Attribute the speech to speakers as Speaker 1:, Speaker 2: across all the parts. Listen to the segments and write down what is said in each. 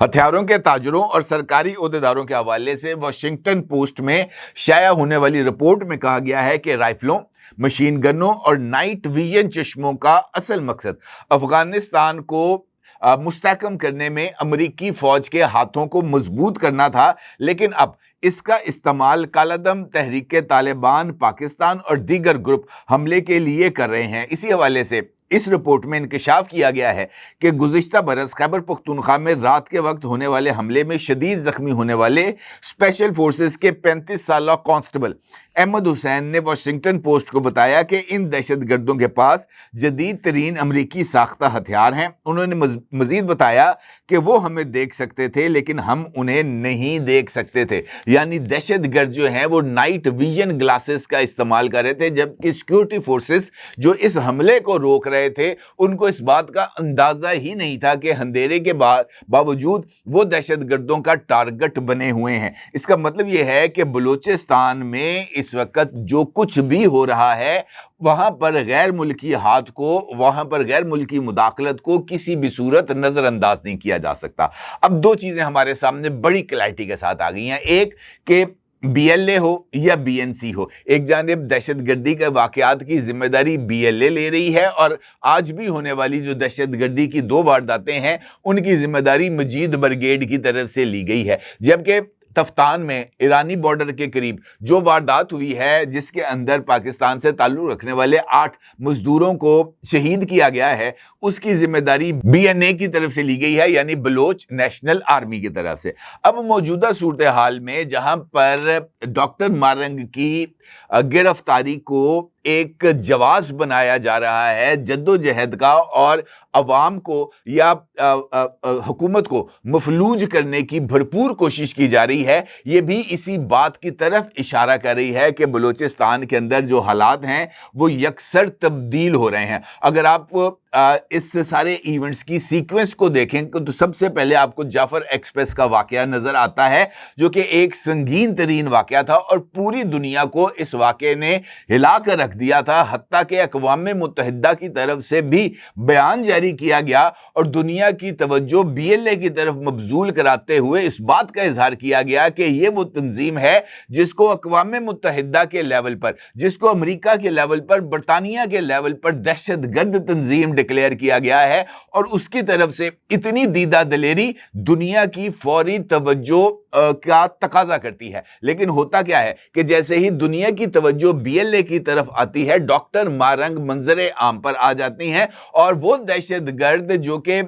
Speaker 1: ہتھیاروں کے تاجروں اور سرکاری عہدیداروں کے حوالے سے واشنگٹن پوسٹ میں شائع ہونے والی رپورٹ میں کہا گیا ہے کہ رائفلوں، مشین گنوں اور نائٹ ویژن چشموں کا اصل مقصد افغانستان کو مستحکم کرنے میں امریکی فوج کے ہاتھوں کو مضبوط کرنا تھا، لیکن اب اس کا استعمال کالعدم، تحریک طالبان پاکستان اور دیگر گروپ حملے کے لیے کر رہے ہیں۔ اسی حوالے سے اس رپورٹ میں انکشاف کیا گیا ہے کہ گزشتہ برس خیبر پختونخوا میں رات کے وقت ہونے والے حملے میں شدید زخمی ہونے والے اسپیشل فورسز کے 35 سالہ کانسٹیبل احمد حسین نے واشنگٹن پوسٹ کو بتایا کہ ان دہشت گردوں کے پاس جدید ترین امریکی ساختہ ہتھیار ہیں۔ انہوں نے مزید بتایا کہ وہ ہمیں دیکھ سکتے تھے لیکن ہم انہیں نہیں دیکھ سکتے تھے، یعنی دہشت گرد جو ہیں وہ نائٹ ویژن گلاسز کا استعمال کر رہے تھے، جبکہ سیکیورٹی فورسز جو اس حملے کو روک رہے تھے ان کو اس بات کا اندازہ ہی نہیں تھا کہ اندھیرے کے باوجود وہ دہشت گردوں کا ٹارگٹ بنے ہوئے ہیں۔ اس کا مطلب یہ ہے کہ بلوچستان میں اس وقت جو کچھ بھی ہو رہا ہے وہاں پر غیر ملکی ہاتھ کو، وہاں پر غیر ملکی مداخلت کو کسی بھی صورت نظر انداز نہیں کیا جا سکتا۔ اب دو چیزیں ہمارے سامنے بڑی کلیئرٹی کے ساتھ آ گئی ہیں، ایک کہ بی ایل اے ہو یا بی این سی ہو، ایک جانب دہشت گردی کے واقعات کی ذمہ داری بی ایل اے لے رہی ہے اور آج بھی ہونے والی جو دہشت گردی کی 2 وارداتیں ہیں ان کی ذمہ داری مجید برگیڈ کی طرف سے لی گئی ہے، جبکہ تفتان میں ایرانی بارڈر کے قریب جو واردات ہوئی ہے جس کے اندر پاکستان سے تعلق رکھنے والے 8 مزدوروں کو شہید کیا گیا ہے، اس کی ذمہ داری بی این اے کی طرف سے لی گئی ہے، یعنی بلوچ نیشنل آرمی کی طرف سے۔ اب موجودہ صورتحال میں جہاں پر ڈاکٹر مارنگ کی گرفتاری کو ایک جواز بنایا جا رہا ہے جد و جہد کا اور عوام کو یا حکومت کو مفلوج کرنے کی بھرپور کوشش کی جا رہی ہے، یہ بھی اسی بات کی طرف اشارہ کر رہی ہے کہ بلوچستان کے اندر جو حالات ہیں وہ یکسر تبدیل ہو رہے ہیں۔ اگر آپ اس سارے ایونٹس کی سیکوینس کو دیکھیں تو سب سے پہلے آپ کو جعفر ایکسپریس کا واقعہ نظر آتا ہے جو کہ ایک سنگین ترین واقعہ تھا اور پوری دنیا کو اس واقعے نے ہلا کر رکھ دیا تھا، حتیٰ کہ اقوام متحدہ کی طرف سے بھی بیان جاری کیا گیا اور دنیا کی توجہ بی ایل اے کی طرف مبذول کراتے ہوئے اس بات کا اظہار کیا گیا کہ یہ وہ تنظیم ہے جس کو اقوام متحدہ کے لیول پر، جس کو امریکہ کے لیول پر، برطانیہ کے لیول پر دہشت گرد تنظیم ڈکلیئر کیا گیا ہے، اور اس کی طرف سے اتنی دیدہ دلیری دنیا کی فوری توجہ کا تقاضا کرتی ہے۔ لیکن ہوتا کیا ہے کہ جیسے ہی دنیا کی توجہ بی ایل اے کی طرف آتی ہے، ڈاکٹر مارنگ منظر عام پر آ جاتی ہیں اور وہ دہشت گرد جو کہ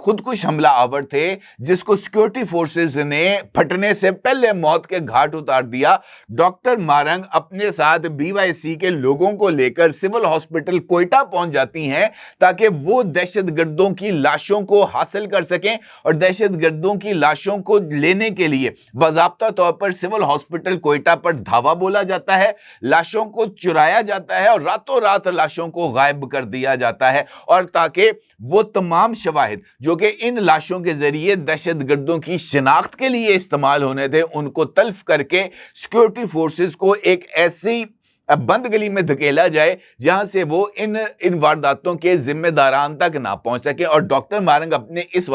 Speaker 1: خودکش حملہ آور تھے، جس کو سیکیورٹی فورسز نے پھٹنے سے پہلے موت کے گھاٹ اتار دیا، ڈاکٹر مارنگ اپنے ساتھ بی وائی سی کے لوگوں کو لے کر سول ہاسپٹل کوئٹہ پہنچ جاتی ہیں تاکہ وہ دہشت گردوں کی لاشوں کو حاصل کر سکیں، اور دہشت گردوں کی لاشوں کو لینے کے لیے باضابطہ طور پر سول ہاسپٹل کوئٹہ پر دھاوا بولا جاتا ہے، لاشوں کو چرایا جاتا ہے اور راتوں رات لاشوں کو غائب کر دیا جاتا ہے، اور تاکہ وہ تمام شواہد جو کہ ان لاشوں کے ذریعے دہشت گردوں کی شناخت کے لیے استعمال ہونے تھے ان کو تلف کر کے سیکیورٹی فورسز کو ایک ایسی بند گلی میں دھکیلا جائے جہاں سے وہ ان وارداتوں کے ذمہ داران تک نہ پہنچ سکے۔ اور ڈاکٹر مارنگ اپنے اس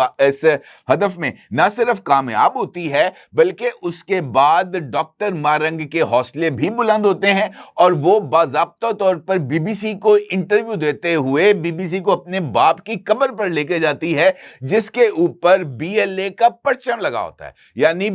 Speaker 1: ہدف میں نہ صرف کامیاب ہوتی ہے بلکہ اس کے بعد ڈاکٹر مارنگ کے حوصلے بھی بلند ہوتے ہیں اور وہ باضابطہ طور پر بی بی سی کو انٹرویو دیتے ہوئے بی بی سی کو اپنے باپ کی قبر پر لے کے جاتی ہے جس کے اوپر بی ایل اے کا پرچم لگا ہوتا ہے۔ یعنی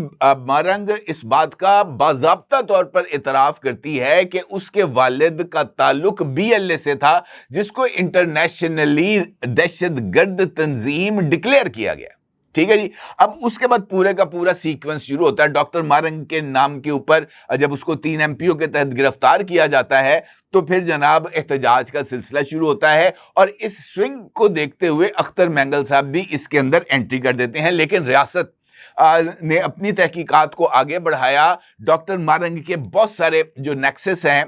Speaker 1: مارنگ اس بات کا باضابطہ طور پر اعتراف کرتی ہے کہ اس کے والد کا تعلق بی ایل اے سے تھا جس کو انٹرنیشنلی دہشت گرد تنظیم ڈکلیئر کیا گیا۔ ٹھیک ہے جی، اب اس کے بعد پورے کا پورا سیکوینس شروع ہوتا ہے۔ ڈاکٹر مارنگ کے نام کے اوپر جب اس کو 3 ایم پی او کے تحت گرفتار کیا جاتا ہے تو پھر جناب احتجاج کا سلسلہ شروع ہوتا ہے، اور اس سوئنگ کو دیکھتے ہوئے اختر مینگل صاحب بھی اس کے اندر انٹری کر دیتے ہیں، لیکن ریاست نے اپنی تحقیقات کو آگے بڑھایا، ڈاکٹر مارنگ کے بہت سارے جو نیکسس ہیں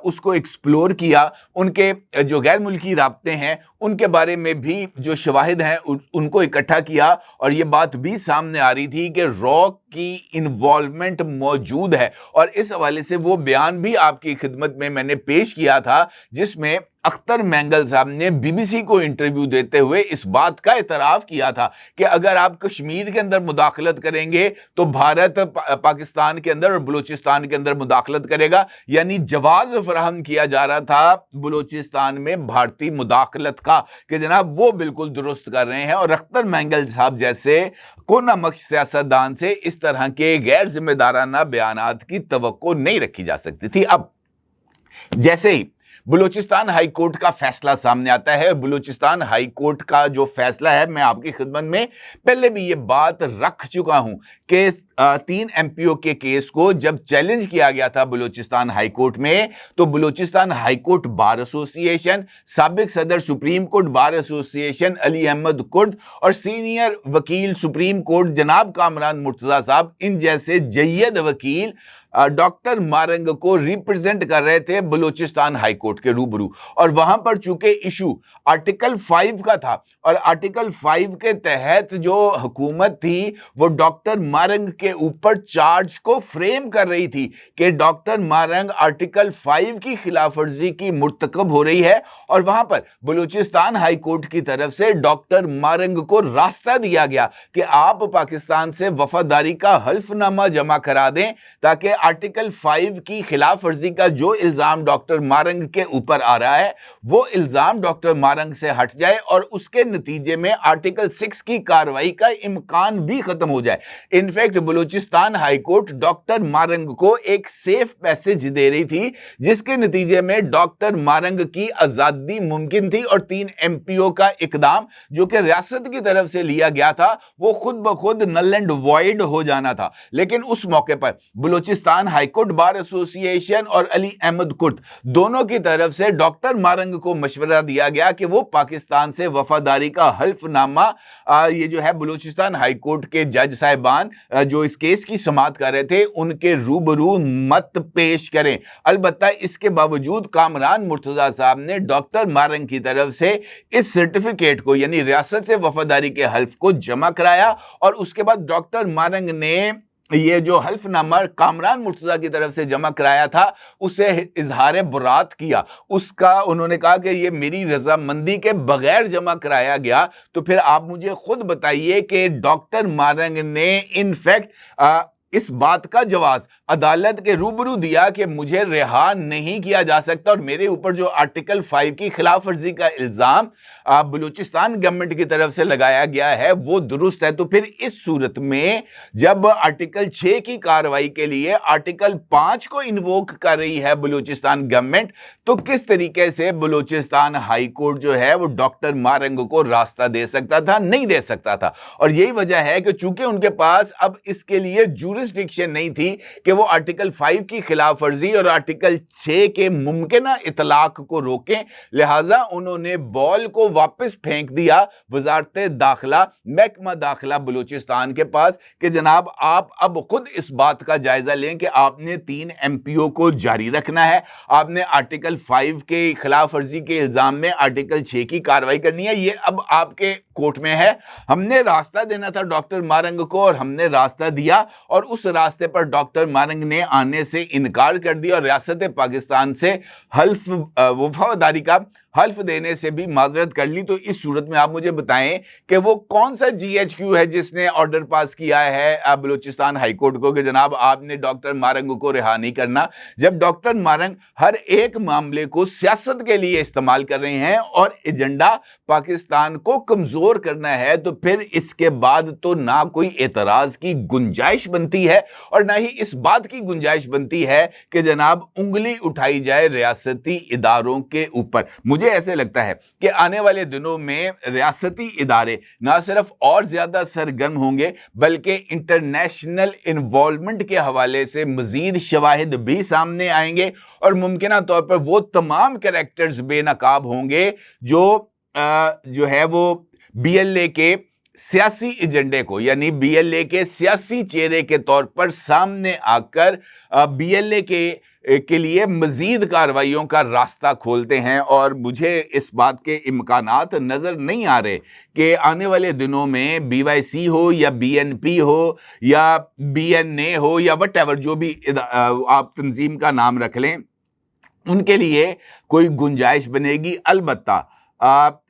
Speaker 1: اس کو ایکسپلور کیا، ان کے جو غیر ملکی رابطے ہیں ان کے بارے میں بھی جو شواہد ہیں ان کو اکٹھا کیا، اور یہ بات بھی سامنے آ رہی تھی کہ را کی انوالومنٹ موجود ہے، اور اس حوالے سے وہ بیان بھی آپ کی خدمت میں نے پیش کیا تھا جس میں اختر مینگل صاحب نے بی بی سی کو انٹرویو دیتے ہوئے اس بات کا اعتراف کیا تھا کہ اگر آپ کشمیر کے اندر مداخلت کریں گے تو بھارت پاکستان کے اندر اور بلوچستان کے اندر مداخلت کرے گا، یعنی جواز فراہم کیا جا رہا تھا بلوچستان میں بھارتی مداخلت کا کہ جناب وہ بالکل درست کر رہے ہیں، اور اختر مینگل صاحب جیسے کونا مخ سیاستدان سے اس طرح کے غیر ذمہ دارانہ بیانات کی توقع نہیں رکھی جا سکتی تھی۔ اب جیسے ہی بلوچستان ہائی کورٹ کا فیصلہ سامنے آتا ہے، بلوچستان ہائی کورٹ کا جو فیصلہ ہے، میں آپ کی خدمت میں پہلے بھی یہ بات رکھ چکا ہوں کہ 3 ایم پی او کے کیس کو جب چیلنج کیا گیا تھا بلوچستان ہائی کورٹ میں، تو بلوچستان ہائی کورٹ بار ایسوسی ایشن، سابق صدر سپریم کورٹ بار ایسوسی ایشن علی احمد کرد اور سینئر وکیل سپریم کورٹ جناب کامران مرتضیٰ صاحب، ان جیسے جید وکیل ڈاکٹر مارنگ کو ریپرزینٹ کر رہے تھے بلوچستان ہائی کورٹ کے روبرو، اور وہاں پر چونکہ ایشو آرٹیکل 5 کا تھا، اور آرٹیکل 5 کے تحت جو حکومت تھی وہ ڈاکٹر مارنگ کے اوپر چارج کو فریم کر رہی تھی کہ ڈاکٹر مارنگ آرٹیکل 5 کی خلاف ورزی کی مرتکب ہو رہی ہے، اور وہاں پر بلوچستان ہائی کورٹ کی طرف سے ڈاکٹر مارنگ کو راستہ دیا گیا کہ آپ پاکستان سے وفاداری کا حلف نامہ جمع کرا دیں تاکہ آرٹیکل 5 کی خلاف ورزی کا جو الزام ڈاکٹر مارنگ کے اوپر آ رہا ہے وہ الزام ڈاکٹر مارنگ سے ہٹ جائے، اور اس کے نتیجے میں آرٹیکل 6 کی کارروائی کا امکان بھی ختم ہو جائے۔ In fact Balochistan high court doctor morning کو ایک سیف پیسج دے رہی تھی جس کے نتیجے میں ڈاکٹر مارنگ کی آزادی ممکن تھی، اور 3 ایم پی او کا اقدام جو کہ ریاست کی طرف سے لیا گیا تھا وہ خود بخود نل اینڈ وائڈ ہو جانا تھا۔ لیکن اس موقع پر بلوچستان ہائی کورٹ بار ایسوسی ایشن اور علی احمد کرد دونوں کی طرف سے ڈاکٹر مارنگ کو مشورہ دیا گیا کہ وہ پاکستان سے وفاداری کا حلف نامہ یہ جو ہے بلوچستان ہائی کورٹ کے جج صاحبان جو اس کیس کی سماعت کر رہے تھے ان کے روبرو مت پیش کریں۔ البتہ اس کے باوجود کامران مرتضیٰ صاحب نے ڈاکٹر مارنگ کی طرف سے اس سرٹیفکیٹ کو یعنی ریاست سے وفاداری کے حلف کو جمع کرایا، اور اس کے بعد ڈاکٹر مارنگ نے یہ جو حلف نامہ کامران مرتضیٰ کی طرف سے جمع کرایا تھا اسے اظہار برات کیا، اس کا انہوں نے کہا کہ یہ میری رضامندی کے بغیر جمع کرایا گیا۔ تو پھر آپ مجھے خود بتائیے کہ ڈاکٹر مارنگ نے انفیکٹ اس بات کا جواز عدالت کے روبرو دیا کہ مجھے رہا نہیں کیا جا سکتا، اور میرے اوپر جو آرٹیکل 5 کی خلاف ورزی کا الزام بلوچستان گورنمنٹ کی طرف سے لگایا گیا ہے وہ درست ہے۔ تو پھر اس صورت میں جب آرٹیکل 6 کی کارروائی کے لیے آرٹیکل 5 کو انووک کر رہی ہے بلوچستان گورنمنٹ، تو کس طریقے سے بلوچستان ہائی کورٹ جو ہے وہ ڈاکٹر مارنگ کو راستہ دے سکتا تھا؟ نہیں دے سکتا تھا، اور یہی وجہ ہے کہ چونکہ ان کے پاس اب اس کے لیے جورسڈکشن نہیں تھی کہ وہ آرٹیکل 5 کی خلاف ورزی اور آرٹیکل 6 کے ممکنہ اطلاق کو روکیں، لہٰذا انہوں نے بال کو واپس پھینک دیا وزارت داخلہ محکمہ داخلہ بلوچستان کے پاس کہ جناب آپ اب خود اس بات کا جائزہ لیں کہ آپ نے 3 ایم پی او کو جاری رکھنا ہے، آپ نے آرٹیکل 5 کے خلاف ورزی کے الزام میں آرٹیکل 6 کی کارروائی کرنی ہے، یہ اب آپ کے کورٹ میں ہے۔ ہم نے راستہ دینا تھا ڈاکٹر مارنگ کو اور ہم نے راستہ دیا، اور اس راستے پر ڈاکٹر مارنگ نے آنے سے انکار کر دیا اور ریاست پاکستان سے حلف وفاداری کا حلف دینے سے بھی معذرت کر لی۔ تو اس صورت میں آپ مجھے بتائیں کہ وہ کون سا جی ایچ کیو ہے جس نے آرڈر پاس کیا ہے بلوچستان ہائی کورٹ کو کہ جناب آپ نے ڈاکٹر مارنگ کو رہا نہیں کرنا، جب ڈاکٹر مارنگ ہر ایک معاملے کو سیاست کے لیے استعمال کر رہے ہیں اور ایجنڈا پاکستان کو کمزور کرنا ہے، تو پھر اس کے بعد تو نہ کوئی اعتراض کی گنجائش بنتی ہے اور نہ ہی اس بات کی گنجائش بنتی ہے کہ جناب انگلی اٹھائی جائے ریاستی اداروں کے اوپر۔ مجھے ایسے لگتا ہے کہ آنے والے دنوں میں ریاستی ادارے نہ صرف اور زیادہ سرگرم ہوں گے بلکہ انٹرنیشنل انوالومنٹ کے حوالے سے مزید شواہد بھی سامنے آئیں گے، اور ممکنہ طور پر وہ تمام کریکٹرز بے نقاب ہوں گے جو ہے وہ بی ایل اے کے سیاسی ایجنڈے کو یعنی بی ایل اے کے سیاسی چہرے کے طور پر سامنے آ کر بی ایل اے کے کے لیے مزید کارروائیوں کا راستہ کھولتے ہیں، اور مجھے اس بات کے امکانات نظر نہیں آ رہے کہ آنے والے دنوں میں بی وائی سی ہو یا بی این پی ہو یا بی این اے ہو یا وٹ ایور جو بھی آپ تنظیم کا نام رکھ لیں، ان کے لیے کوئی گنجائش بنے گی۔ البتہ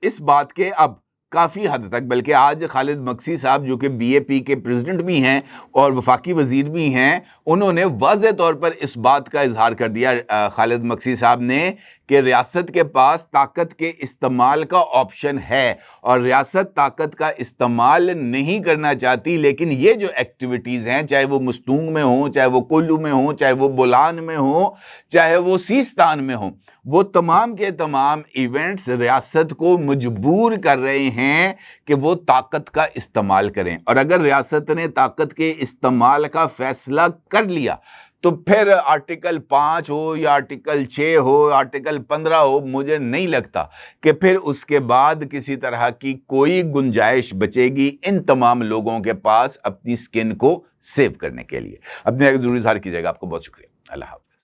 Speaker 1: اس بات کے اب کافی حد تک، بلکہ آج خالد مکسی صاحب جو کہ بی اے پی کے پریزیڈنٹ بھی ہیں اور وفاقی وزیر بھی ہیں، انہوں نے واضح طور پر اس بات کا اظہار کر دیا خالد مکسی صاحب نے کہ ریاست کے پاس طاقت کے استعمال کا آپشن ہے، اور ریاست طاقت کا استعمال نہیں کرنا چاہتی، لیکن یہ جو ایکٹیویٹیز ہیں، چاہے وہ مستونگ میں ہوں، چاہے وہ کولو میں ہوں، چاہے وہ بولان میں ہوں، چاہے وہ سیستان میں ہوں، وہ تمام کے تمام ایونٹس ریاست کو مجبور کر رہے ہیں کہ وہ طاقت کا استعمال کریں، اور اگر ریاست نے طاقت کے استعمال کا فیصلہ کر لیا تو پھر آرٹیکل 5 ہو یا آرٹیکل 6 ہو، آرٹیکل 15 ہو، مجھے نہیں لگتا کہ پھر اس کے بعد کسی طرح کی کوئی گنجائش بچے گی ان تمام لوگوں کے پاس اپنی سکن کو سیو کرنے کے لیے۔ اپنے ضروری اظہار کیجیے گا۔ آپ کو بہت شکریہ۔ اللہ حافظ۔